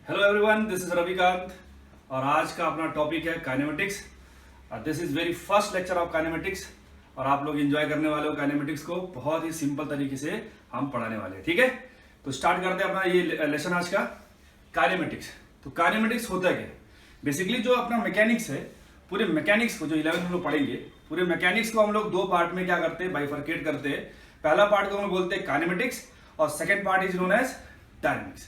Hello everyone, this is Ravikant और आज का अपना टॉपिक है kinematics. This is very first lecture of kinematics और आप लोग एंजॉय करने वाले हो काइनेमेटिक्स को। बहुत ही सिंपल तरीके से हम पढ़ाने वाले हैं, ठीक है। तो स्टार्ट करते हैं अपना ये लेसन आज का काइनेमेटिक्स। तो काइनेमेटिक्स होता है क्या? बेसिकली जो अपना मैकेनिक्स है, पूरे मैकेनिक्स को जो 11th में लोग पढ़ेंगे, पूरे मैकेनिक्स को हम लोग दो पार्ट में क्या करते हैं, बाइफरकेट करते हैं। पहला पार्ट को हम लोग बोलते हैं काइनेमेटिक्स और second part is known as dynamics,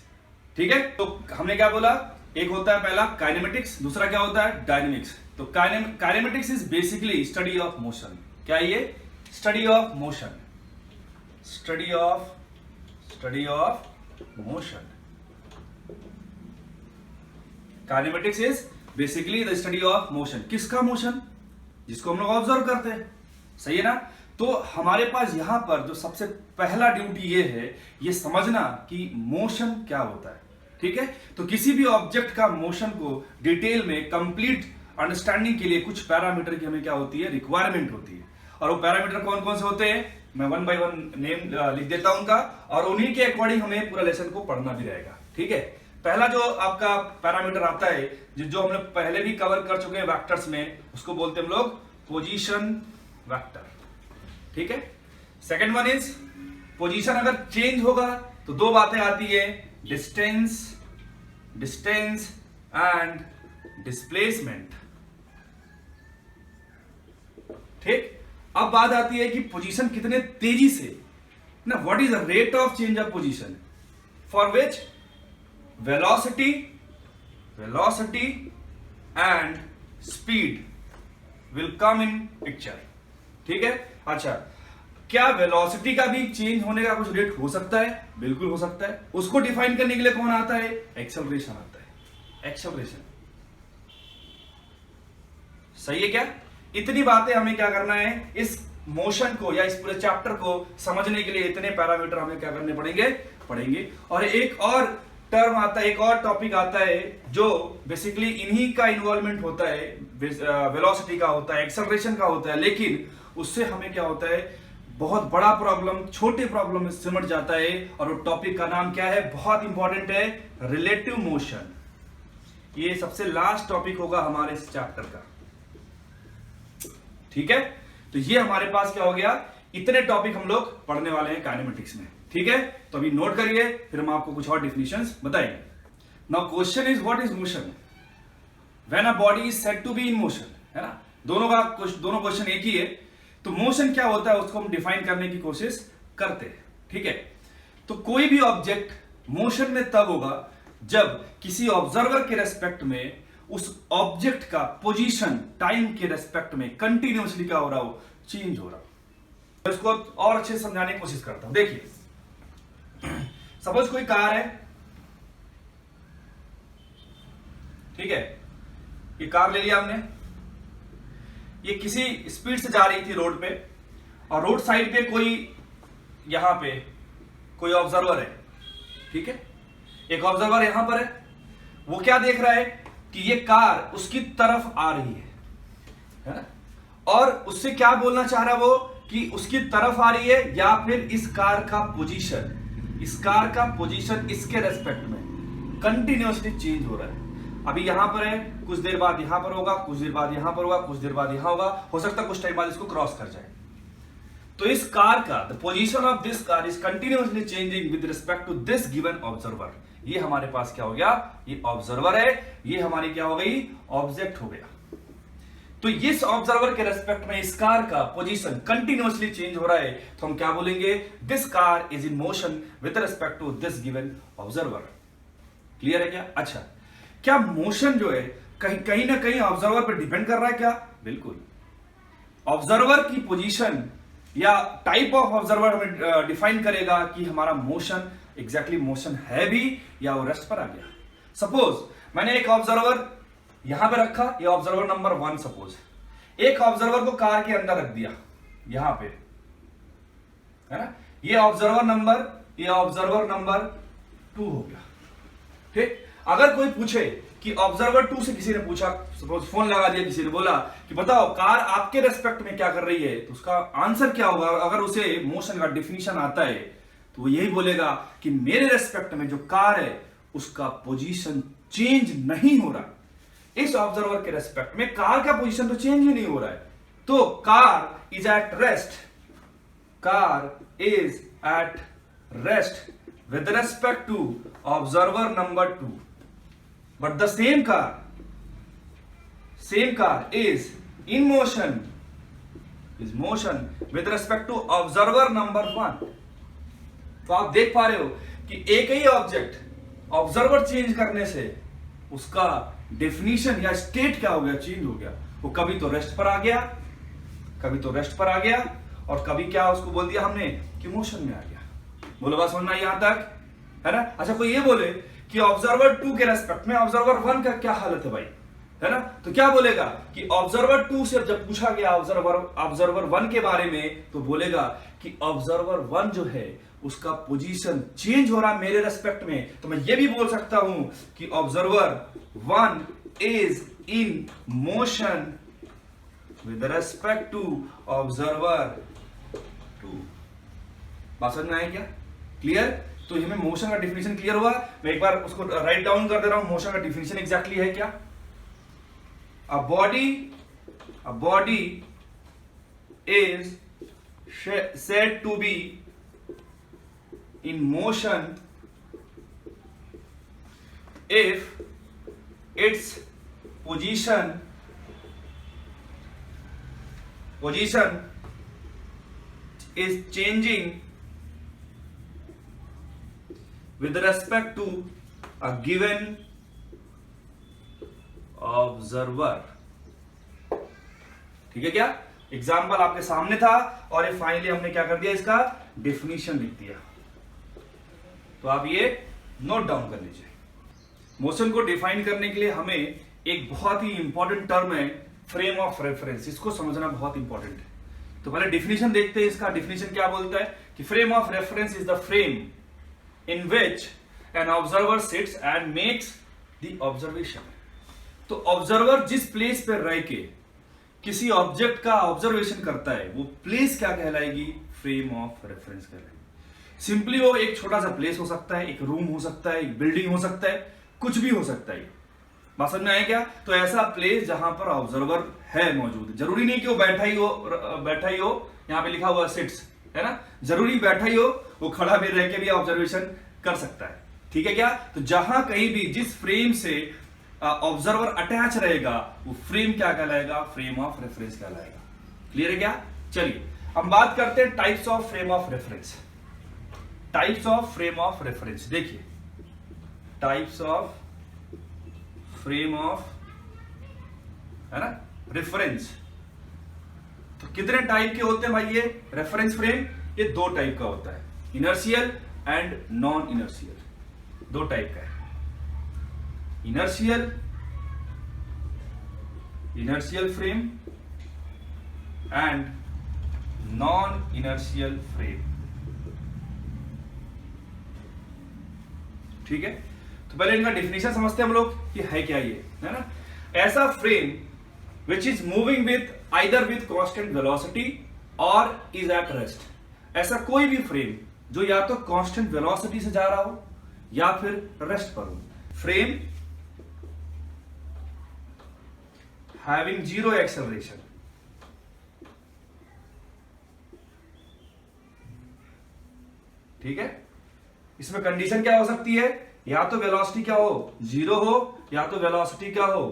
ठीक है। तो हमने क्या बोला, एक होता है पहला काइनेमेटिक्स, दूसरा क्या होता है डायनेमिक्स। तो kinematics is basically study of motion. क्या ये? Study of motion, study of motion. Kinematics is basically the study of motion. किसका मोशन? जिसको हम लोग ऑब्जर्व करते हैं, सही है ना। तो हमारे पास यहां पर जो सबसे पहला ड्यूटी ये है, ये समझना कि मोशन क्या होता है, ठीक है। तो किसी भी ऑब्जेक्ट का मोशन को डिटेल में कंप्लीट अंडरस्टैंडिंग के लिए कुछ पैरामीटर की हमें क्या होती है, रिक्वायरमेंट होती है। और वो पैरामीटर कौन कौन से होते हैं, मैं वन बाय वन नेम लिख देता हूं उनका, और उन्हीं के अकॉर्डिंग हमें पूरा लेसन को पढ़ना भी रहेगा, ठीक है। पहला जो आपका पैरामीटर आता है, जो हम लोग पहले भी कवर कर चुके हैं वेक्टर्स में, उसको बोलते हैं हम लोग पोजीशन वेक्टर, ठीक है। सेकेंड वन इज पोजीशन अगर चेंज होगा तो दो बातें आती है, डिस्टेंस एंड डिस्प्लेसमेंट, ठीक। अब बात आती है कि पोजीशन कितने तेजी से ना, what is the rate of change of position, for which velocity and speed will come in picture, ठीक है। अच्छा, क्या वेलोसिटी का भी चेंज होने का कुछ रेट हो सकता है? बिल्कुल हो सकता है। उसको डिफाइन करने के लिए कौन आता है? एक्सेलरेशन आता है, एक्सेलरेशन, सही है क्या। इतनी बातें हमें क्या करना है, इस मोशन को या इस पूरे चैप्टर को समझने के लिए इतने पैरामीटर हमें क्या करने पड़ेंगे। और एक और टर्म आता है, एक और टॉपिक आता है जो बेसिकली इन्हीं का इन्वॉल्वमेंट होता है, वेलोसिटी का होता है, एक्सेलरेशन का होता है, लेकिन उससे हमें क्या होता है, बहुत बड़ा प्रॉब्लम छोटे प्रॉब्लम में सिमट जाता है। और वो टॉपिक का नाम क्या है, बहुत इंपॉर्टेंट है, रिलेटिव मोशन। ये सबसे लास्ट टॉपिक होगा हमारे इस चैप्टर का, ठीक है। तो ये हमारे पास क्या हो गया, इतने टॉपिक हम लोग पढ़ने वाले हैं काइनेमेटिक्स में, ठीक है। तो अभी नोट करिए, फिर हम आपको कुछ और डिफिनेशंस बताएंगे। Now question is what is motion when a body is said to be in motion, है ना। दोनों क्वेश्चन एक ही है। तो मोशन क्या होता है उसको हम डिफाइन करने की कोशिश करते हैं, ठीक है। तो कोई भी ऑब्जेक्ट मोशन में तब होगा जब किसी ऑब्जर्वर के रेस्पेक्ट में उस ऑब्जेक्ट का पोजीशन टाइम के रेस्पेक्ट में कंटिन्यूअसली क्या हो रहा हो, चेंज हो रहा हो। इसको और अच्छे से समझाने की कोशिश करता हूं। देखिए, सपोज कोई कार है, ठीक है। ये कार ले लिया हमने, ये किसी स्पीड से जा रही थी रोड पे, और रोड साइड पे कोई यहां पे कोई ऑब्जर्वर है, ठीक है। एक ऑब्जर्वर यहां पर है, वो क्या देख रहा है कि ये कार उसकी तरफ आ रही है ना, और उससे क्या बोलना चाह रहा है वो, कि उसकी तरफ आ रही है या फिर इस कार का पोजीशन इसके रेस्पेक्ट में कंटिन्यूअसली चेंज हो रहा है। अभी यहां पर है, कुछ देर बाद यहां पर होगा, कुछ देर बाद यहां पर होगा, कुछ देर बाद यहां होगा, हो सकता है कुछ टाइम बाद इसको क्रॉस कर जाए। तो इस कार का the position of this car is continuously changing with respect to this given observer. ये हमारे पास क्या हो गया, ये ऑब्जर्वर है, ये हमारी क्या हो गई, ऑब्जेक्ट हो गया। तो इस ऑब्जर्वर के रेस्पेक्ट में इस कार का पोजीशन कंटिन्यूअसली चेंज हो रहा है, तो हम क्या बोलेंगे, this car is in motion with respect to this given observer. Clear है क्या? अच्छा, क्या मोशन जो है कहीं ना कहीं ऑब्जर्वर पर डिपेंड कर रहा है क्या? बिल्कुल। ऑब्जर्वर की पोजीशन या टाइप ऑफ ऑब्जर्वर हमें डिफाइन करेगा कि हमारा मोशन एग्जैक्टली मोशन है भी या वो रेस्ट पर आ गया। सपोज मैंने एक ऑब्जर्वर यहां पे रखा, ये ऑब्जर्वर नंबर 1, सपोज एक ऑब्जर्वर को कार के अंदर रख दिया यहां पे, है ना। ये ऑब्जर्वर नंबर 2 हो गया, ठीक। अगर कोई पूछे कि ऑब्जर्वर 2 से किसी ने पूछा, सपोज फोन लगा दिया, किसी ने बोला कि बताओ कार आपके रेस्पेक्ट में क्या कर रही है, तो उसका आंसर क्या होगा? अगर उसे मोशन का डिफिनीशन आता है तो वो यही बोलेगा कि मेरे रेस्पेक्ट में जो कार है उसका पोजीशन चेंज नहीं हो रहा, इस ऑब्जर्वर के रेस्पेक्ट में कार का पोजीशन तो चेंज ही नहीं हो रहा है, तो car is at rest, car is at rest with respect to observer number 2, but the same car is in motion with respect to observer number 1. तो आप देख पा रहे हो कि एक ही ऑब्जेक्ट ऑब्जर्वर चेंज करने से उसका डेफिनेशन या स्टेट क्या हो गया, चेंज हो गया। वो कभी तो रेस्ट पर आ गया और कभी क्या उसको बोल दिया हमने कि मोशन में आ गया। बोलो बात समझना यहां तक, है ना। अच्छा कोई ये बोले कि ऑब्जर्वर 2 के रेस्पेक्ट में ऑब्जर्वर 1 का क्या हालत है भाई, है ना, तो क्या बोलेगा कि ऑब्जर्वर 2 से जब पूछा गया ऑब्जर्वर 1 के बारे में, तो बोलेगा कि ऑब्जर्वर 1 जो है उसका पोजीशन चेंज हो रहा मेरे रेस्पेक्ट में। तो मैं ये भी बोल सकता हूं कि observer 1 is in motion with respect to observer 2। बात समझ में आया क्या, क्लियर। तो हमें मोशन का डिफिनेशन क्लियर हुआ। मैं एक बार उसको राइट डाउन कर दे रहा हूं, मोशन का डिफिनेशन एग्जैक्टली है क्या। अ body is said to be in motion if its position is changing with respect to a given observer। ठीक है क्या, एग्जाम्पल आपके सामने था और ये फाइनली हमने क्या कर दिया, इसका डेफिनेशन लिख दिया। तो आप ये नोट डाउन कर लीजिए। मोशन को डिफाइन करने के लिए हमें एक बहुत ही इंपॉर्टेंट टर्म है फ्रेम ऑफ रेफरेंस, इसको समझना बहुत इंपॉर्टेंट है। तो पहले डिफिनेशन देखते हैं। इसका डिफिनेशन क्या बोलता है कि frame of reference is the frame in which an observer sits and makes the observation. तो ऑब्जर्वर जिस प्लेस पर रह के किसी ऑब्जेक्ट का ऑब्जर्वेशन करता है, वो प्लेस क्या कहलाएगी, फ्रेम ऑफ रेफरेंस कहलाएगी। सिंपली वो एक छोटा सा प्लेस हो सकता है, एक रूम हो सकता है, एक बिल्डिंग हो सकता है, कुछ भी हो सकता है। बात समझ में आया क्या। तो ऐसा प्लेस जहां पर ऑब्जर्वर है मौजूद, जरूरी नहीं कि वो बैठा ही हो, यहाँ पे लिखा हुआ सिट्स, है ना, जरूरी बैठा ही हो, वो खड़ा भी रह के भी ऑब्जर्वेशन कर सकता है। ठीक है क्या। तो जहां कहीं भी जिस फ्रेम से ऑब्जर्वर अटैच रहेगा वो फ्रेम क्या कहलाएगा, फ्रेम ऑफ रेफरेंस कहलाएगा। क्लियर है क्या। चलिए हम बात करते हैं types of frame of reference. Types of frame of reference देखिए, टाइप्स ऑफ फ्रेम ऑफ, है ना, रेफरेंस। तो कितने टाइप के होते हैं भाई ये रेफरेंस फ्रेम, ये दो टाइप का होता है, इनर्शियल एंड नॉन इनर्शियल। दो टाइप का है, inertial frame and non inertial frame. ठीक है। तो पहले इनका डेफिनेशन समझते हैं हम लोग कि है क्या ये, है ना। ऐसा frame which is moving with either with constant velocity और इज एट रेस्ट। ऐसा कोई भी फ्रेम जो या तो कांस्टेंट वेलोसिटी से जा रहा हो या फिर रेस्ट पर हो। फ्रेम having zero acceleration, ठीक है। इसमें कंडीशन क्या हो सकती है, या तो वेलोसिटी क्या हो, जीरो हो, या तो वेलोसिटी क्या हो,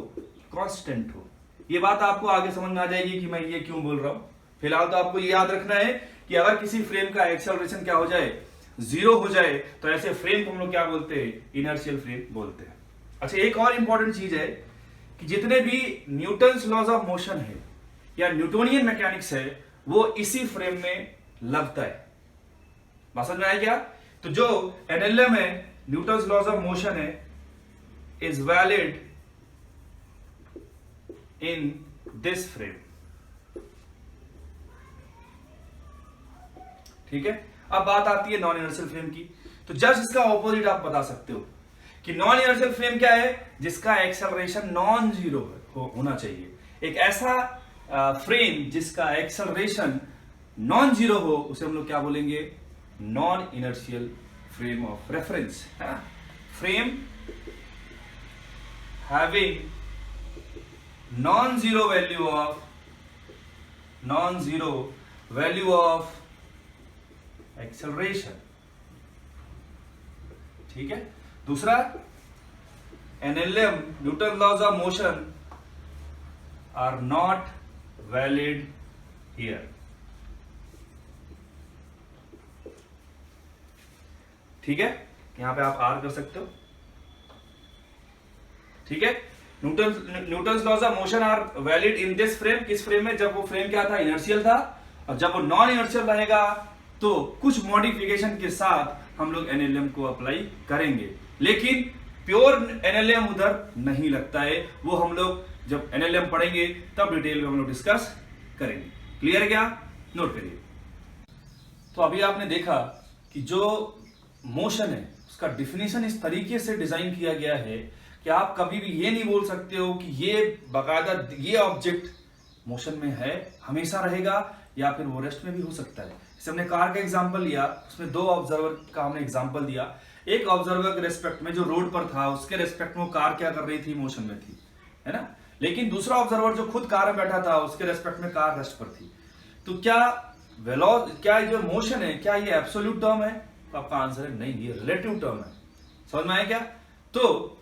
कांस्टेंट हो। ये बात आपको आगे समझ में आ जाएगी कि मैं ये क्यों बोल रहा हूं। फिलहाल तो आपको ये याद रखना है कि अगर किसी फ्रेम का एक्सेलरेशन क्या हो जाए, जीरो हो जाए, तो ऐसे फ्रेम को हम लोग क्या बोलते हैं, इनर्शियल फ्रेम बोलते हैं। अच्छा एक और इंपॉर्टेंट चीज है कि जितने भी न्यूटन्स लॉज ऑफ मोशन है या न्यूटोनियन मैकेनिक्स है, वो इसी फ्रेम में लगता है। बात समझ में आया क्या। तो जो एनएलएम है, न्यूटन्स लॉज ऑफ मोशन है, is valid in this frame. ठीक है। अब बात आती है नॉन इनर्शियल फ्रेम की। तो जस्ट इसका ऑपोजिट आप बता सकते हो कि नॉन इनर्शियल फ्रेम क्या है, जिसका एक्सेलरेशन नॉन जीरो होना चाहिए। एक ऐसा फ्रेम जिसका एक्सेलरेशन नॉन जीरो हो, उसे हम लोग क्या बोलेंगे, non inertial frame of reference, है ना। Frame having non-zero value of acceleration, ठीक है। दूसरा, NLM Newton laws of motion are not valid here, ठीक है। यहां पे आप आर कर सकते हो, ठीक है। Newton's laws of motion are valid in this frame, किस फ्रेम में, जब वो फ्रेम क्या था, इनर्शियल था, और जब वो नॉन इनर्शियल रहेगा तो कुछ मॉडिफिकेशन के साथ हम लोग एनएलएम को अप्लाई करेंगे, लेकिन प्योर एनएलएम उधर नहीं लगता है, वो हम लोग जब एनएलएम पढ़ेंगे तब डिटेल में हम लोग डिस्कस करेंगे। क्लियर है क्या? नोट करिए। तो अभी आपने देखा कि जो मोशन है उसका डिफिनेशन इस तरीके से डिजाइन किया गया है कि आप कभी भी ये नहीं बोल सकते हो कि ये बाकायदा ये ऑब्जेक्ट मोशन में है, हमेशा रहेगा, या फिर वो रेस्ट में भी हो सकता है। जैसे हमने कार का एग्जांपल लिया, उसमें दो ऑब्जर्वर का हमने एग्जांपल दिया। एक ऑब्जर्वर के रेस्पेक्ट में जो रोड पर था, उसके रेस्पेक्ट में वो कार क्या कर रही थी, मोशन में थी, है ना। लेकिन दूसरा ऑब्जर्वर जो खुद कार में बैठा था, उसके रेस्पेक्ट में कार रेस्ट पर थी। तो क्या जो मोशन है, क्या ये एब्सोल्यूट टर्म है? तो आपका आंसर है नहीं, ये रिलेटिव टर्म है। समझ में आया क्या? तो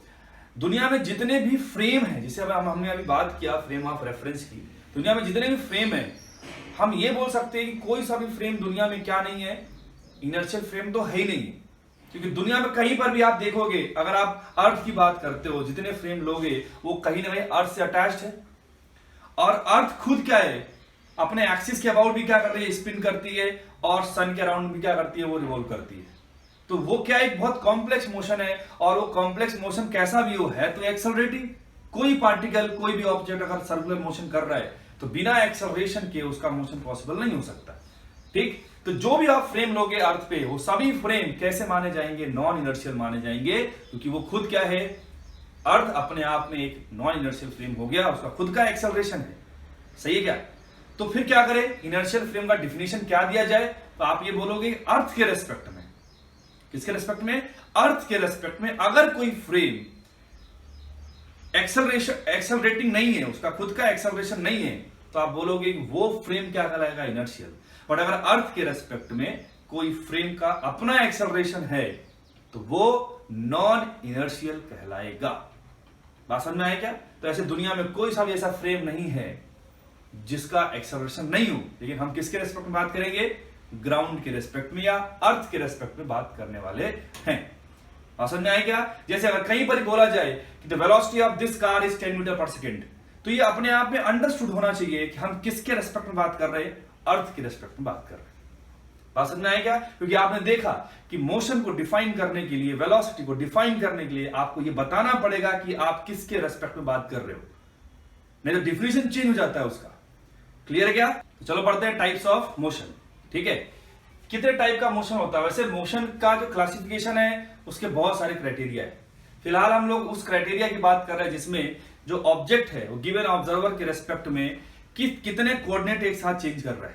दुनिया में जितने भी फ्रेम है, जिसे हमने अभी बात किया फ्रेम ऑफ रेफरेंस की, दुनिया में जितने भी फ्रेम है, हम ये बोल सकते हैं कि कोई सा भी फ्रेम दुनिया में क्या नहीं है, इनर्शियल फ्रेम तो है ही नहीं। क्योंकि दुनिया में कहीं पर भी आप देखोगे, अगर आप अर्थ की बात करते हो, जितने फ्रेम लोगे वो कहीं ना कहीं अर्थ से अटैच्ड है, और अर्थ खुद क्या है, अपने एक्सिस के अबाउट भी क्या करती है, स्पिन करती है, और सन के अराउंड भी क्या करती है, वो रिवॉल्व करती है। तो वो क्या एक बहुत कॉम्प्लेक्स मोशन है, और वो कॉम्प्लेक्स मोशन कैसा भी हो है तो एक्सेलरेटिंग। कोई पार्टिकल, कोई भी ऑब्जेक्ट अगर सर्कुलर मोशन कर रहा है तो बिना एक्सेलरेशन के उसका मोशन पॉसिबल नहीं हो सकता, ठीक। तो जो भी आप फ्रेम लोगे अर्थ पे, वो सभी फ्रेम कैसे माने जाएंगे, नॉन इनर्शियल माने जाएंगे, क्योंकि वो खुद क्या है, अर्थ अपने आप में एक नॉन इनर्शियल फ्रेम हो गया, उसका खुद का एक्सेलरेशन है। सही है क्या? तो फिर क्या करें, इनर्शियल फ्रेम का डिफिनेशन क्या दिया जाए? तो आप ये बोलोगे अर्थ के रेस्पेक्ट में, किसके रेस्पेक्ट में, अर्थ के रेस्पेक्ट में अगर कोई फ्रेम एक्सेलरेटिंग नहीं है, उसका खुद का एक्सेलरेशन नहीं है, तो आप बोलोगे कि वो फ्रेम क्या कहलाएगा, इनर्शियल। बट अगर अर्थ के रेस्पेक्ट में कोई फ्रेम का अपना एक्सेलरेशन है तो वो नॉन इनर्शियल कहलाएगा। बात समझ में आया क्या? तो ऐसे दुनिया में कोई सा भी ऐसा फ्रेम नहीं है जिसका एक्सेलरेशन नहीं हो, लेकिन हम किसके रेस्पेक्ट में बात करेंगे, ग्राउंड के रेस्पेक्ट में या अर्थ के रेस्पेक्ट में बात करने वाले हैं। समझ में आया क्या? जैसे अगर कहीं पर बोला जाए कि the velocity of this car is 10 metre per second, तो ये अपने आप में अंडरस्टूड होना चाहिए कि हम किसके रेस्पेक्ट में बात कर रहे हैं, अर्थ के रेस्पेक्ट में बात कर रहे हैं। बात समझ में आया क्या? क्योंकि आपने देखा कि मोशन को डिफाइन करने के लिए, वेलोसिटी को डिफाइन करने के लिए आपको ये बताना पड़ेगा कि आप किसके रेस्पेक्ट में बात कर रहे हो, नहीं तो डिफिनेशन चेंज हो जाता है उसका। क्लियर है क्या? तो चलो पढ़ते हैं टाइप्स ऑफ मोशन। ठीक है, कितने टाइप का मोशन होता है? वैसे मोशन का जो क्लासिफिकेशन है उसके बहुत सारे क्राइटेरिया है। फिलहाल हम लोग उस क्राइटेरिया की बात कर रहे हैं जिसमें जो ऑब्जेक्ट है वो गिवन ऑब्जर्वर के रेस्पेक्ट में कितने कोऑर्डिनेट एक साथ चेंज कर रहा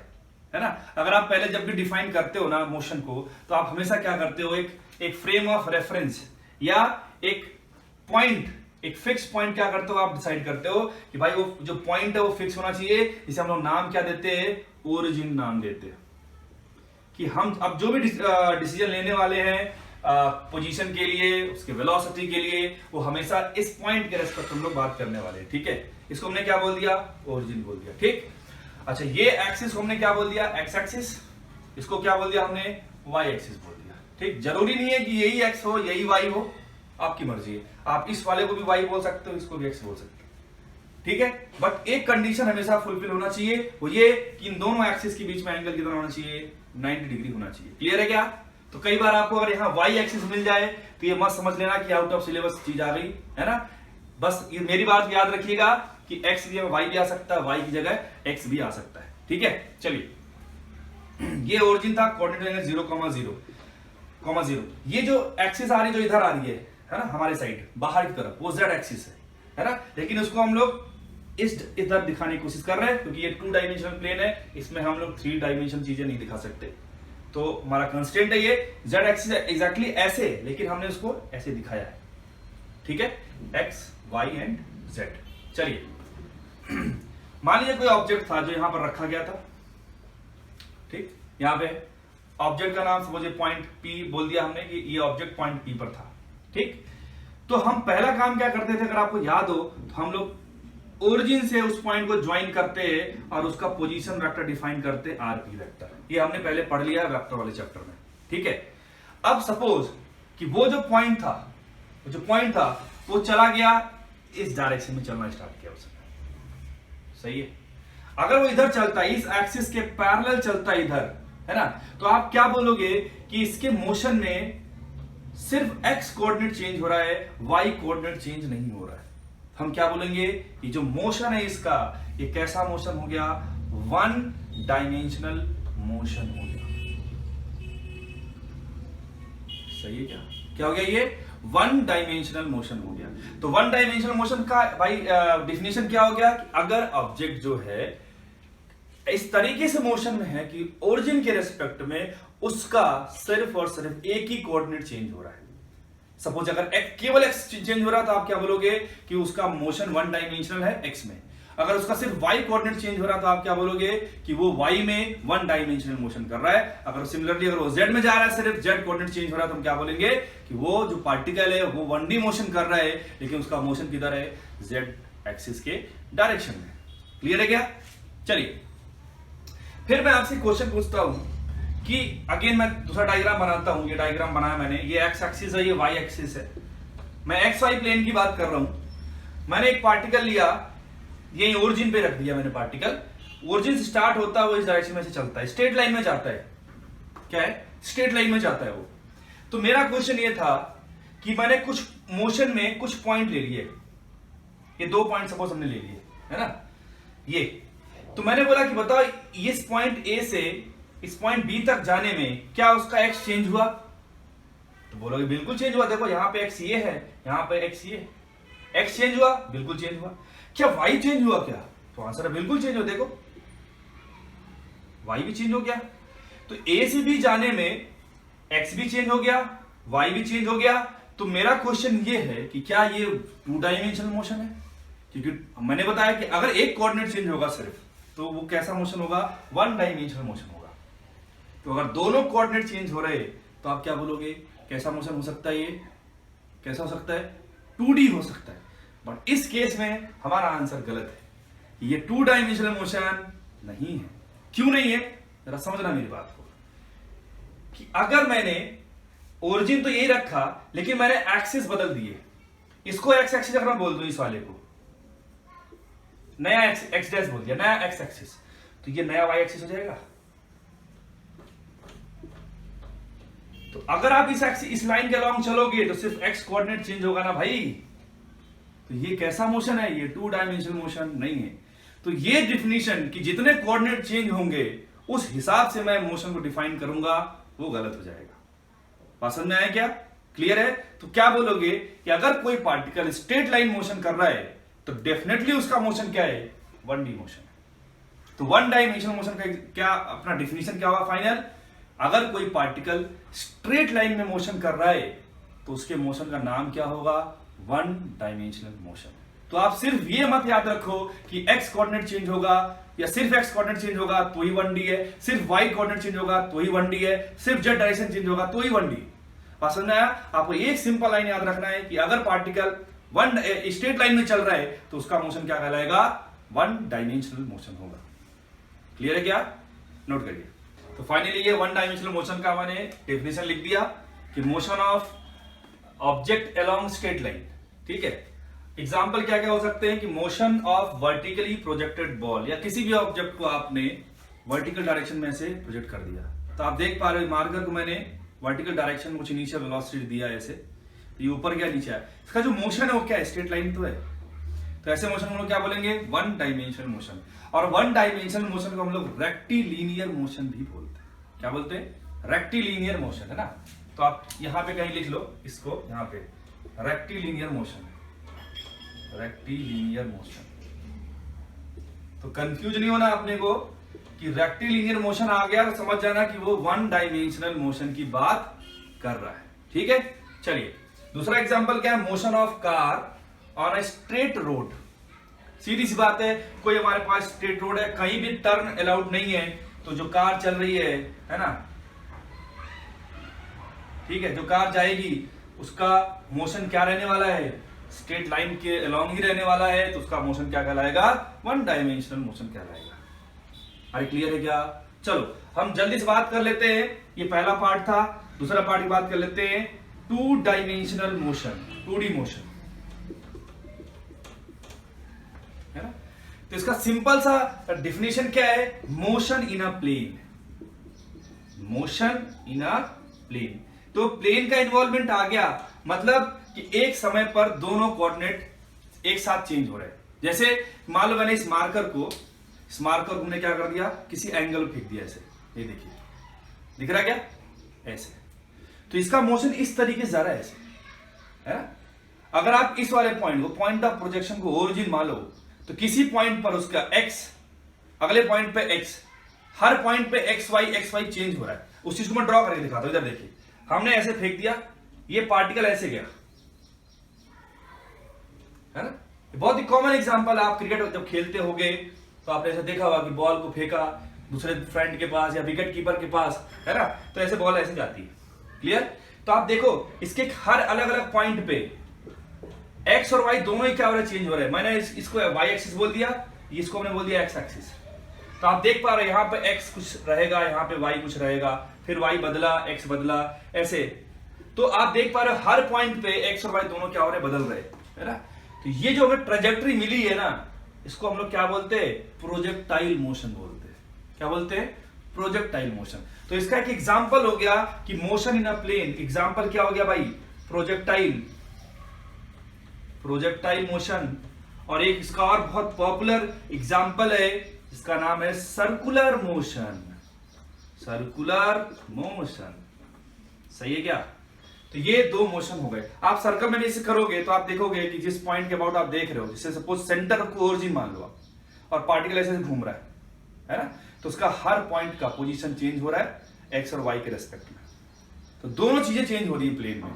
है ना। अगर आप पहले जब भी डिफाइन करते हो ना मोशन को, तो आप हमेशा क्या करते हो, एक फ्रेम ऑफ रेफरेंस या एक पॉइंट, एक फिक्स पॉइंट क्या करते हो, आप डिसाइड करते हो कि भाई वो जो पॉइंट है वो फिक्स होना चाहिए। जिसे हम लोग नाम क्या देते हैं, ओरिजिन नाम देते हैं, कि हम अब जो भी डिसीजन लेने वाले हैं पोजीशन के लिए, उसके वेलोसिटी के लिए, वो हमेशा इस पॉइंट के रेस्पेक्ट हम लोग बात करने वाले हैं। ठीक है, इसको हमने क्या बोल दिया, ओरिजिन बोल दिया। ठीक, अच्छा ये एक्सिस को हमने क्या बोल दिया, एक्स एक्सिस। इसको क्या बोल दिया हमने, वाई एक्सिस बोल दिया। ठीक, जरूरी नहीं है कि यही एक्स हो यही वाई हो, आपकी मर्जी है। आप इस वाले को भी वाई बोल सकते हो, इसको भी एक्स बोल सकते हो। ठीक है, बट एक कंडीशन हमेशा फुलफिल होना चाहिए, वो ये कि इन दोनों एक्सिस के बीच में एंगल कितना होना चाहिए, 90 डिग्री होना चाहिए। क्लियर है क्या? तो कई बार आपको अगर यहाँ वाई एक्सिस मिल जाए तो ये मत समझ लेना कि आउट ऑफ सिलेबस चीज आ गई है ना। बस ये मेरी बात याद रखिएगा कि एक्स की जगह वाई भी आ सकता है, वाई की जगह एक्स भी आ सकता है। ठीक है, चलिए ये ओरिजिन था, कोऑर्डिनेट 0,0,0। ये जो एक्सिस आ रही है, जो इधर आ रही है ना हमारे साइड बाहर की तरफ, वो जेड एक्सिस है ना। लेकिन उसको हम लोग इधर दिखाने की कोशिश कर रहे हैं क्योंकि ये 2 डायमेंशनल प्लेन है, इसमें हम लोग 3 डायमेंशन चीजें नहीं दिखा सकते। तो हमारा कंस्ट्रेंट है ये जेड एक्सिस एग्जैक्टली ऐसे, लेकिन हमने उसको ऐसे दिखाया है। ठीक है, एक्स वाई एंड जेड। चलिए मान लीजिए कोई ऑब्जेक्ट था जो यहां पर रखा गया था, ठीक, यहां पे ऑब्जेक्ट का नाम समझिए पॉइंट पी बोल दिया हमने कि ये ऑब्जेक्ट पॉइंट पी पर था, ठीक। तो हम पहला काम क्या करते थे, अगर आपको याद हो तो हम लोग ओरिजिन से उस पॉइंट को ज्वाइन करते और उसका पोजीशन वेक्टर डिफाइन करते आरपी वेक्टर। ये हमने पहले पढ़ लिया वेक्टर वाले चैप्टर में, ठीक है। अब सपोज कि वो जो पॉइंट था वो चला गया इस डायरेक्शन में चलना स्टार्ट किया उसने, सही है। अगर वो इधर चलता है, इस एक्सिस के पैरेलल चलता है इधर, है ना, तो आप क्या बोलोगे कि इसके मोशन में सिर्फ एक्स कोऑर्डिनेट चेंज हो रहा है, वाई कोऑर्डिनेट चेंज नहीं हो रहा है। हम क्या बोलेंगे कि जो मोशन है इसका, ये कैसा मोशन हो गया, वन डायमेंशनल मोशन हो गया। सही है, क्या हो गया, ये वन डायमेंशनल मोशन हो गया। तो वन डायमेंशनल मोशन का भाई डेफिनेशन क्या हो गया कि अगर ऑब्जेक्ट जो है इस तरीके से मोशन में है कि ओरिजिन के रेस्पेक्ट में उसका सिर्फ और सिर्फ एक ही कोऑर्डिनेट चेंज हो रहा है। सपोज अगर केवल एक्स चेंज हो रहा है तो आप क्या बोलोगे कि उसका मोशन वन डायमेंशनल है एक्स में। अगर उसका सिर्फ वाई कोऑर्डिनेट चेंज हो रहा है तो आप क्या बोलोगे कि वो वाई में वन डायमेंशनल मोशन कर रहा है। अगर सिमिलरली अगर वो जेड में जा रहा है, सिर्फ जेड कोऑर्डिनेट चेंज हो रहा है, तो हम क्या बोलेंगे कि वो जो पार्टिकल है वो वन डी मोशन कर रहा है, लेकिन उसका मोशन किधर है, जेड एक्सिस के डायरेक्शन में। क्लियर है क्या? चलिए फिर मैं आपसे क्वेश्चन पूछता हूं कि अगेन मैं दूसरा डायग्राम बनाता हूं। ये डायग्राम बनाया मैंने, ये एक्स एक्सिस है, ये वाई एक्सिस है। मैं एक्स वाई प्लेन की बात कर रहा हूं। मैंने एक पार्टिकल लिया, ये ओरिजिन पे रख दिया मैंने पार्टिकल। ओरिजिन से स्टार्ट होता है, वो इस डायरेक्शन में से चलता है, स्ट्रेट लाइन में जाता है। क्या है? स्ट्रेट लाइन में जाता है वो। तो मेरा क्वेश्चन ये था कि मैंने कुछ मोशन में कुछ पॉइंट ले लिए, ये दो पॉइंट सपोज हमने ले लिए, है ना, ये। तो मैंने बोला कि बताओ इस पॉइंट ए से इस पॉइंट बी तक जाने में क्या उसका एक्स चेंज हुआ? तो बोलोगे बिल्कुल चेंज हुआ। देखो यहां पे एक्स ये है, यहां पे एक्स ये, एक्स चेंज हुआ, बिल्कुल चेंज हुआ। क्या वाई चेंज हुआ क्या? तो आंसर है बिल्कुल चेंज हो। देखो वाई भी चेंज हो गया। तो ए से बी जाने में एक्स भी चेंज हो गया, वाई भी चेंज हो गया। तो मेरा क्वेश्चन ये है कि क्या ये टू डायमेंशनल मोशन है? क्योंकि मैंने बताया कि अगर एक कोऑर्डिनेट चेंज होगा सिर्फ, तो वो कैसा मोशन होगा, वन डायमेंशनल मोशन होगा। तो अगर दोनों कोऑर्डिनेट चेंज हो रहे तो आप क्या बोलोगे, कैसा मोशन हो सकता है? ये कैसा हो सकता है? 2D हो सकता है। बट इस केस में हमारा आंसर गलत है, ये टू डायमेंशनल मोशन नहीं है। क्यों नहीं है? जरा समझना मेरी बात को, कि अगर मैंने ओरिजिन तो यही रखा, लेकिन मैंने एक्सिस बदल दिए, इसको एक्स एक्सिस अगर मैं बोल दूं, इस वाले को नया एक्स डैश बोल दिया, नया एक्स एक्सिस, तो ये नया वाई एक्सिस हो जाएगा। तो अगर आप इस लाइन के अलॉन्ग चलोगे तो सिर्फ एक्स कोऑर्डिनेट चेंज होगा ना भाई। तो ये कैसा मोशन है? ये टू डायमेंशनल मोशन नहीं है। तो ये डिफिनीशन कि जितने कोऑर्डिनेट चेंज होंगे उस हिसाब से मैं मोशन को डिफाइन करूंगा, वो गलत हो जाएगा। बात समझ में आया क्या? क्लियर है? तो क्या बोलोगे कि अगर कोई पार्टिकल स्ट्रेट लाइन मोशन कर रहा है तो डेफिनेटली उसका मोशन क्या है, वन डी मोशन है। तो वन डायमेंशनल मोशन का क्या अपना डिफिनीशन क्या होगा फाइनल? अगर कोई पार्टिकल स्ट्रेट लाइन में मोशन कर रहा है तो उसके मोशन का नाम क्या होगा, वन डायमेंशनल मोशन। तो आप सिर्फ ये मत याद रखो कि एक्स कोऑर्डिनेट चेंज होगा या सिर्फ एक्स कोऑर्डिनेट चेंज होगा तो ही 1D है, सिर्फ वाई कोऑर्डिनेट चेंज होगा तो ही 1D है, सिर्फ जेड डायरेक्शन चेंज होगा तो ही 1D। पसंद आया? आपको एक सिंपल लाइन याद रखना है कि अगर पार्टिकल वन स्ट्रेट लाइन में चल रहा है तो उसका मोशन क्या कहलाएगा, वन डायमेंशनल मोशन होगा। क्लियर है क्या? नोट करिए। तो फाइनली ये वन डायमेंशनल मोशन का मैंने डेफिनेशन लिख दिया कि motion of object along straight line. ठीक है, एग्जाम्पल क्या क्या हो सकते हैं कि motion of vertically projected ball, या किसी भी ऑब्जेक्ट को आपने वर्टिकल डायरेक्शन में से प्रोजेक्ट कर दिया। तो आप देख पा रहे हो मार्कर को मैंने वर्टिकल डायरेक्शन में कुछ इनिशियल वेलोसिटी दिया है ऐसे, तो ये ऊपर गया नीचे आया। इसका जो मोशन है वो क्या है, स्ट्रेट लाइन तो है। तो ऐसे मोशन हम लोग क्या बोलेंगे, वन डायमेंशनल मोशन। और वन डायमेंशनल मोशन को हम लोग रेक्टिलिनियर मोशन भी बोलते हैं। क्या बोलते हैं? रेक्टिलिनियर मोशन, है ना। तो आप यहां पे कहीं लिख लो इसको, यहां पे रेक्टिलिनियर मोशन, रेक्टिलिनियर मोशन। तो कंफ्यूज नहीं होना अपने को कि रेक्टिलिनियर मोशन आ गया तो समझ जाना कि वो वन डायमेंशनल मोशन की बात कर रहा है। ठीक है, चलिए दूसरा एग्जांपल क्या है, motion of car on a straight road. सीधी सी बात है, कोई हमारे पास स्ट्रेट रोड है, कहीं भी टर्न अलाउड नहीं है, तो जो कार चल रही है ना, ठीक है, जो कार जाएगी उसका मोशन क्या रहने वाला है, स्ट्रेट लाइन के अलोंग ही रहने वाला है, तो उसका मोशन क्या कहलाएगा, वन डायमेंशनल मोशन कहलाएगा। अरे क्लियर है क्या? चलो हम जल्दी से बात कर लेते हैं, ये पहला पार्ट था। दूसरा पार्ट की बात कर लेते हैं, two dimensional motion, 2D motion है ना। तो इसका सिंपल सा डेफिनेशन क्या है, motion in a plane, motion in a plane. तो प्लेन का इन्वॉल्वमेंट आ गया, मतलब कि एक समय पर दोनों कोऑर्डिनेट एक साथ चेंज हो रहे हैं। जैसे मान लो मैंने इस मार्कर को हमने क्या कर दिया, किसी एंगल फेंक दिया ऐसे, ये देखिए दिख रहा है क्या, ऐसे। तो इसका मोशन इस तरीके से जा रहा है ऐसे, है ना। अगर आप इस वाले पॉइंट को, पॉइंट ऑफ प्रोजेक्शन को ओरिजिन मान लो, तो किसी पॉइंट पर उसका x, अगले पॉइंट पे x, हर पॉइंट पे एक्स वाई चेंज हो रहा है। उस चीज को मैं ड्रॉ करके दिखाता हूं। इधर देखिए, हमने ऐसे फेंक दिया, ये पार्टिकल ऐसे गया, है ना। बहुत ही कॉमन एग्जांपल, आप क्रिकेट जब खेलते होगे तो आपने ऐसा देखा होगा कि बॉल को फेंका दूसरे फ्रेंड के पास या विकेट कीपर के पास, है ना, तो ऐसे बॉल ऐसे जाती है। क्लियर? तो आप देखो इसके हर अलग अलग पॉइंट पे एक्स और वाई दोनों ही क्या हो रहा है, चेंज हो रहा है। मैंने इसको वाई एक्सिस बोल दिया, इसको हमने बोल दिया एक्स एक्सिस। तो आप देख पा रहे हैं यहां पे एक्स कुछ रहेगा, यहां पे वाई कुछ रहेगा, फिर वाई बदला, एक्स बदला, ऐसे। तो आप देख पा रहे हो हर पॉइंट पे एक्स और वाई दोनों क्या हो रहे, बदल रहे, है ना। तो ये जो हमें ट्रेजेक्टरी मिली है ना, इसको हम लोग क्या बोलते हैं, प्रोजेक्टाइल मोशन बोलते हैं। क्या बोलते हैं? Projectile motion. तो इसका एक एग्जांपल हो गया कि motion in a plane, example क्या हो गया भाई, प्रोजेक्टाइल मोशन। और एक इसका और बहुत पॉपुलर एग्जांपल है, इसका नाम है सर्कुलर मोशन। सर्कुलर मोशन, सही है क्या? तो ये दो मोशन हो गए। आप सर्कल में भी इसे करोगे तो आप देखोगे कि जिस पॉइंट के अबाउट आप देख रहे हो, जैसे सपोज सेंटर को ओरिजिन मान लो आप, और पार्टिकल ऐसे घूम रहा है ना, तो उसका हर पॉइंट का पोजीशन चेंज हो रहा है एक्स और वाई के रेस्पेक्ट में। तो दोनों चीजें चेंज हो रही है प्लेन में,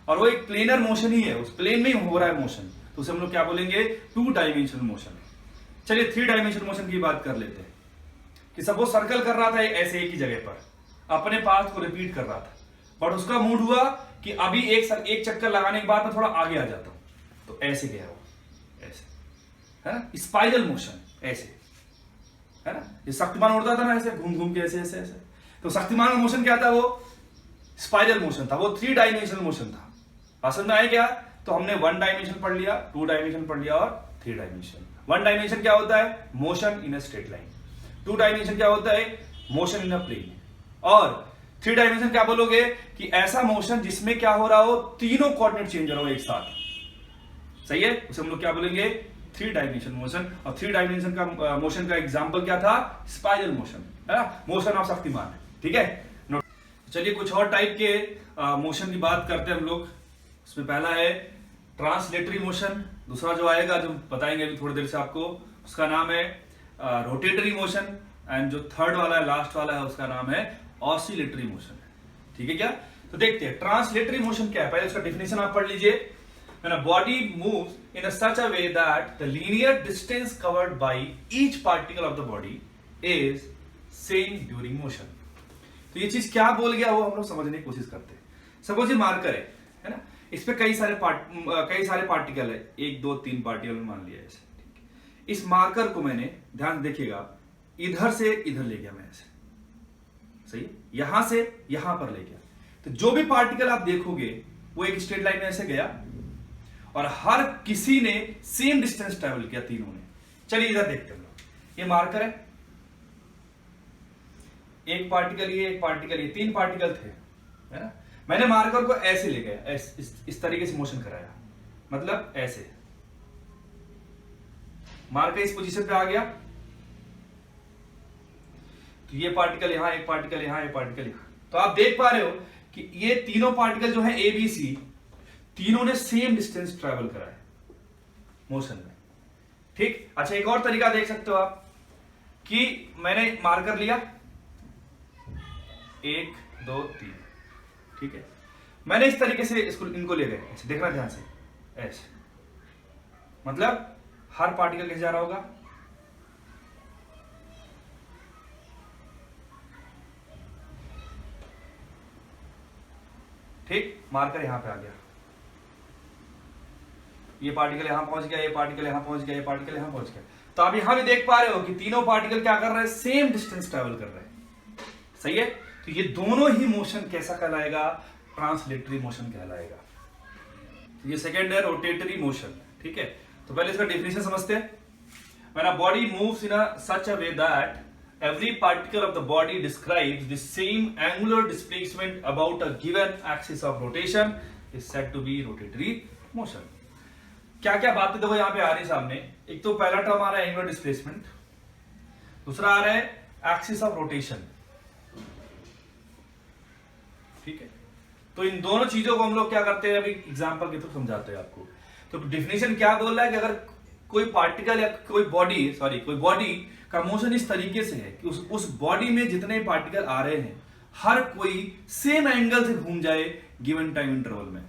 और वो एक प्लेनर मोशन ही है, उस प्लेन में ही हो रहा है मोशन। तो उसे हम लोग क्या बोलेंगे, टू डायमेंशनल मोशन। चलिए 3 डायमेंशनल मोशन की बात कर लेते हैं। कि सपोज सर्कल कर रहा था ऐसे एक ही जगह पर, अपने पाथ को रिपीट कर रहा था, बट उसका मूड हुआ कि अभी एक चक्कर लगाने के बाद मैं थोड़ा आगे आ जाता हूं, तो ऐसे गया वो, ऐसे, है ना, स्पाइरल मोशन, ऐसे, है ना। ये शक्तिमान उड़ता था ना ऐसे घूम घूम के ऐसे ऐसे ऐसे, तो शक्तिमान का मोशन क्या था, वो स्पाइरल मोशन था, वो 3 डायमेंशनल मोशन था। समझ में आया क्या? तो हमने 1 डायमेंशन पढ़ लिया, 2 डायमेंशन पढ़ लिया और 3 डायमेंशन। 1 डायमेंशन क्या होता है, motion in a straight line. 2 dimension क्या होता है, मोशन इन अ प्लेन। और 3 डायमेंशन क्या बोलोगे, कि ऐसा मोशन जिसमें क्या हो रहा हो, तीनों कोऑर्डिनेट चेंज हो रहा हो एक साथ। सही है, उसे हम लोग क्या बोलेंगे, 3 डायमेंशन मोशन। और 3 डायमेंशन का मोशन का एग्जांपल क्या था, स्पाइरल मोशन, है ना, मोशन ऑफ शक्तिमान। ठीक है, चलिए कुछ और टाइप के मोशन की बात करते हैं हम लोग। उसमें पहला है ट्रांसलेटरी मोशन, दूसरा जो आएगा, जो बताएंगे अभी थोड़ी देर से आपको, उसका नाम है रोटेटरी मोशन, एंड जो थर्ड वाला है, लास्ट वाला है, उसका नाम है ऑसिलेटरी मोशन। ठीक है क्या? तो देखते हैं ट्रांसलेटरी मोशन क्या है। पहले उसका डेफिनेशन आप पढ़ लीजिए। When a body moves in such a way that the linear distance covered by each particle of the body is same during motion। तो ये चीज क्या बोल गया वो हम लोग समझने की कोशिश करते हैं। सपोज ये मार्कर है ना, इस पे कई सारे पार्टिकल है, 1 2 3 पार्टिकल मान लिया ऐसे। इस मार्कर को मैंने, ध्यान देखिएगा, इधर से इधर ले गया मैं ऐसे, सही, यहां से यहां पर ले गया। तो जो भी पार्टिकल आप देखोगे वो एक स्ट्रेट लाइन में ऐसे गया, और हर किसी ने सेम डिस्टेंस ट्रेवल किया, तीनों ने। चलिए इधर देखते हैं हम लोग, ये मार्कर है, एक पार्टिकल ये, एक पार्टिकल ये, 3 पार्टिकल थे, है ना। मैंने मार्कर को ऐसे ले गया, इस तरीके से मोशन कराया, मतलब ऐसे, मार्कर इस पोजीशन पे आ गया, तो ये पार्टिकल यहां, एक पार्टिकल यहां, एक पार्टिकल यहां। तो आप देख पा रहे हो कि ये तीनों पार्टिकल जो है ए बी सी, तीनों ने सेम डिस्टेंस ट्रेवल करा है मोशन में। ठीक, अच्छा एक और तरीका देख सकते हो आप, कि मैंने मार्कर लिया 1 2 3, ठीक है, मैंने इस तरीके से इसको इनको ले गए, ऐसे देखना ध्यान से, ऐसे मतलब हर पार्टिकल कैसे जा रहा होगा, ठीक, मार्कर यहां पे आ गया, ये पार्टिकल यहां पहुंच गया, ये पार्टिकल यहां पहुंच गया, ये पार्टिकल यहां पहुंच गया। तो आप यहां भी देख पा रहे हो कि तीनों पार्टिकल क्या कर रहे हैं, सेम डिस्टेंस ट्रेवल कर रहे हैं, सही है। तो ये दोनों ही मोशन कैसा कहलाएगा, ट्रांसलेटरी मोशन कहलाएगा। ये सेकंड है रोटेटरी मोशन, ठीक है। तो पहले इसका डेफिनेशन समझते हैं। When a body moves in such a way that every particle of the body describes the same angular displacement about a given axis of rotation is said to be rotatory motion. क्या क्या बातें देखो यहाँ पे आ रही सामने। एक तो पहला टर्म आ रहा है एंगुलर डिस्प्लेसमेंट, दूसरा आ रहा है एक्सिस ऑफ रोटेशन, ठीक है। तो इन दोनों चीजों को हम लोग क्या करते हैं, अभी एग्जांपल के थ्रू समझाते हैं आपको। तो डेफिनेशन क्या बोल रहा है कि अगर कोई पार्टिकल या कोई बॉडी का मोशन इस तरीके से है कि उस बॉडी में जितने पार्टिकल आ रहे हैं हर कोई सेम एंगल से घूम जाए गिवन टाइम इंटरवल में।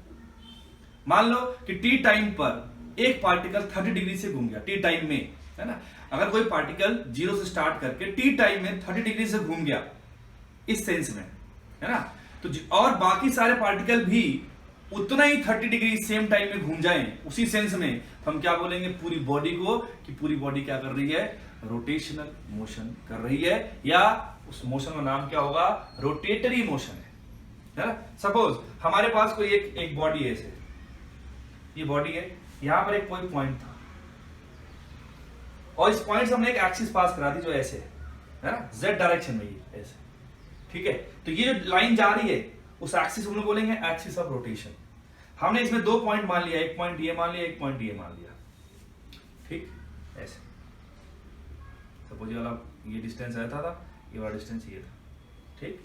मान लो कि टी टाइम पर एक पार्टिकल 30 डिग्री से घूम गया, टी टाइम में, है ना। अगर कोई पार्टिकल 0 से स्टार्ट करके टी टाइम में 30 डिग्री से घूम गया इस सेंस में, है ना, तो और बाकी सारे पार्टिकल भी उतना ही 30 डिग्री सेम टाइम में घूम जाएं उसी सेंस में, तो हम क्या बोलेंगे पूरी बॉडी को कि पूरी बॉडी क्या कर रही है, रोटेशनल मोशन कर रही है, या उस मोशन का नाम क्या होगा, रोटेटरी मोशन है ना। सपोज हमारे पास कोई एक बॉडी है, ऐसे ये बॉडी है, यहां पर एक कोई पॉइंट था और इस पॉइंट से हमने एक एक्सिस पास करा दी जो ऐसे है ना, जेड डायरेक्शन में ये ऐसे, ठीक है। तो ये जो लाइन जा रही है उस एक्सिस हम लोग बोलेंगे एक्सिस ऑफ रोटेशन। हमने इसमें दो पॉइंट मान लिया, एक पॉइंट ये मान लिया, एक पॉइंट ये मान लिया, ठीक, ऐसे। सपोज ये वाला ये डिस्टेंस ऐसा था, ये वाला डिस्टेंस ये था, ठीक।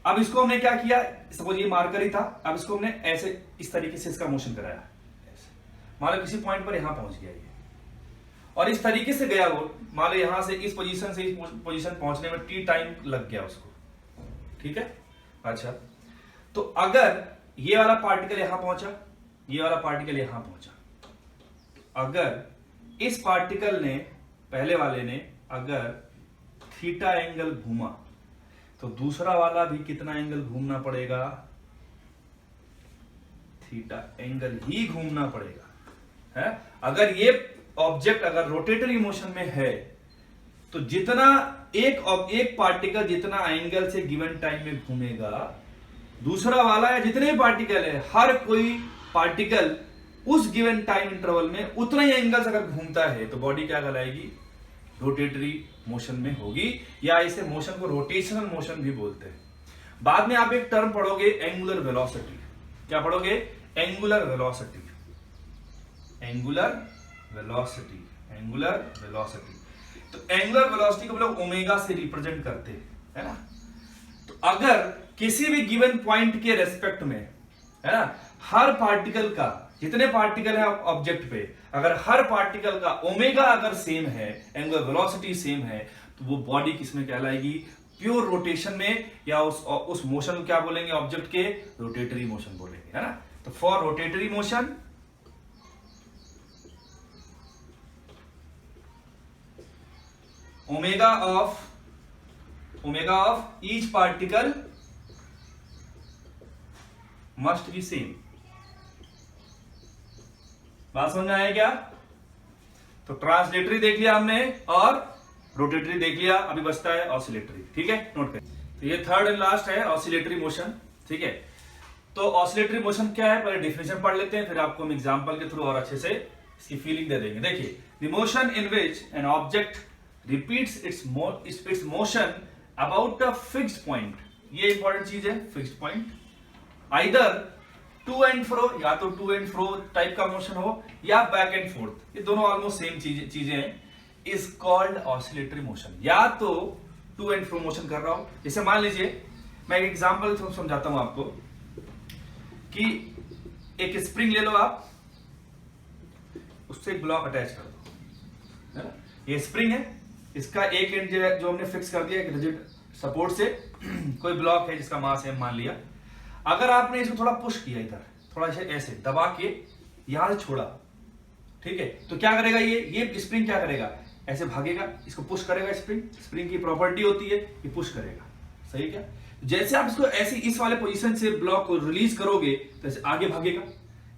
अब इसको हमने क्या किया, सपोज ये मार्कर ही था, अब इसको हमने ऐसे इस तरीके से इसका मोशन कराया, ऐसे। मान लो किसी पॉइंट पर यहां पहुंच गया ये और इस तरीके से गया वो, मान लो यहां से इस पोजीशन से इस पोजीशन पहुंचने में टी टाइम लग गया उसको, ठीक है। अच्छा, तो अगर ये वाला पार्टिकल यहां पहुंचा, ये वाला पार्टिकल यहां पहुंचा, अगर इस पार्टिकल ने, पहले वाले ने अगर थीटा एंगल घूमा तो दूसरा वाला भी कितना एंगल घूमना पड़ेगा, थीटा एंगल ही घूमना पड़ेगा, है। अगर ये ऑब्जेक्ट अगर रोटेटरी मोशन में है तो जितना एक पार्टिकल जितना एंगल से गिवन टाइम में घूमेगा, दूसरा वाला या जितने पार्टिकल है हर कोई पार्टिकल उस गिवन टाइम इंटरवल में उतना ही एंगल से अगर घूमता है तो बॉडी क्या कहलाएगी, रोटेटरी मोशन में होगी, या इसे मोशन को रोटेशनल मोशन भी बोलते हैं। बाद में आप एक टर्म पढ़ोगे एंगुलर वेलोसिटी। क्या पढ़ोगे, angular velocity, angular velocity, angular velocity. तो एंगुलर वेलोसिटी को हम लोग ओमेगा से रिप्रेजेंट करते हैं, है ना। तो अगर किसी भी गिवन पॉइंट के रेस्पेक्ट में, है ना, हर पार्टिकल का, जितने पार्टिकल है ऑब्जेक्ट पे, अगर हर पार्टिकल का ओमेगा अगर सेम है, एंगुलर वेलोसिटी सेम है, तो वो बॉडी किसमें कहलाएगी, प्योर रोटेशन में, या उस मोशन को क्या बोलेंगे, ऑब्जेक्ट के रोटेटरी मोशन बोलेंगे, है ना। तो for rotatory motion omega of each particle must be same। बात समझ में आया क्या। तो ट्रांसलेटरी देख लिया हमने और रोटेटरी देख लिया, अभी बचता है ऑसिलेटरी, ठीक है, नोट करें। तो ये थर्ड एंड लास्ट है ऑसिलेटरी मोशन, ठीक है। तो ऑसिलेटरी मोशन क्या है, पहले डेफिनेशन पढ़ लेते हैं, फिर आपको हम एग्जांपल के थ्रू और अच्छे से इसकी फीलिंग दे देंगे। देखिए, the motion in which an object repeats its motion about a fixed point, ये इंपॉर्टेंट चीज है, fixed point. either to and fro, या तो टू एंड फ्रो टाइप का मोशन हो या बैक एंड फोर्थ, ये दोनों ऑलमोस्ट सेम चीजें हैं, इज कॉल्ड ऑसिलेटरी मोशन। या तो टू एंड फ्रो मोशन कर रहा हूं, जैसे मान लीजिए मैं एक एग्जांपल समझाता हूं आपको कि एक स्प्रिंग ले लो आप, उससे एक ब्लॉक अटैच कर दो, है ना। ये स्प्रिंग है, इसका एक एंड जो हमने फिक्स कर दिया एक रिजिड सपोर्ट से, कोई ब्लॉक है जिसका मास m मान लिया। अगर आपने इसको थोड़ा पुश किया इधर, थोड़ा ऐसे दबा के यहां से छोड़ा, ठीक है, तो क्या करेगा ये स्प्रिंग क्या करेगा, ऐसे भागेगा, इसको पुश करेगा। स्प्रिंग की प्रॉपर्टी होती है ये पुश करेगा, सही क्या। जैसे आप इसको ऐसे इस वाले पोजीशन से ब्लॉक को रिलीज करोगे तो ऐसे आगे भागेगा,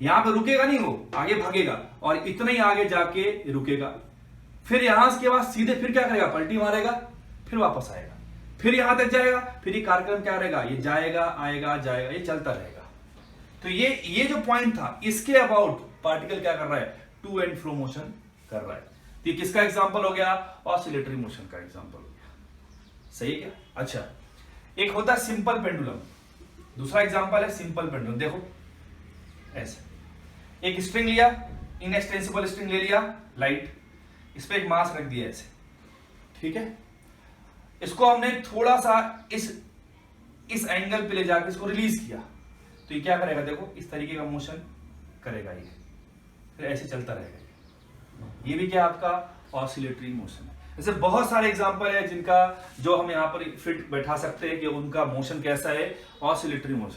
यहां पे रुकेगा नहीं, वो आगे भागेगा और इतना ही आगे जाके रुकेगा। फिर यहां के बाद सीधे फिर क्या करेगा, पलटी मारेगा, फिर वापस आएगा, फिर यहां तक जाएगा, फिर ये कार्यक्रम क्या रहेगा, ये जाएगा आएगा जाएगा, ये चलता रहेगा। तो ये जो पॉइंट था इसके अबाउट पार्टिकल क्या कर रहा है, टू एंड फ्रो मोशन कर रहा है। तो ये किसका एग्जांपल हो गया, ऑसिलेटरी मोशन का एग्जांपल हो गया, सही क्या। अच्छा, एक होता है सिंपल पेंडुलम, दूसरा एग्जांपल है सिंपल पेंडुलम। देखो ऐसे एक स्ट्रिंग लिया, इनएक्सटेंसिबल स्ट्रिंग ले लिया लाइट, इस पे एक मास रख दिया ऐसे, ठीक है, इसको हमने थोड़ा सा इस एंगल पे ले जाकर इसको रिलीज किया, तो ये क्या करेगा, देखो इस तरीके का मोशन करेगा, ये फिर ऐसे चलता रहेगा। ये भी क्या आपका ऑसिलेटरी मोशन है। ऐसे बहुत सारे एग्जांपल है जिनका जो हम यहाँ पर फिट बैठा सकते हैं कि उनका मोशन कैसा है, ऑसिलेटरी मोशन।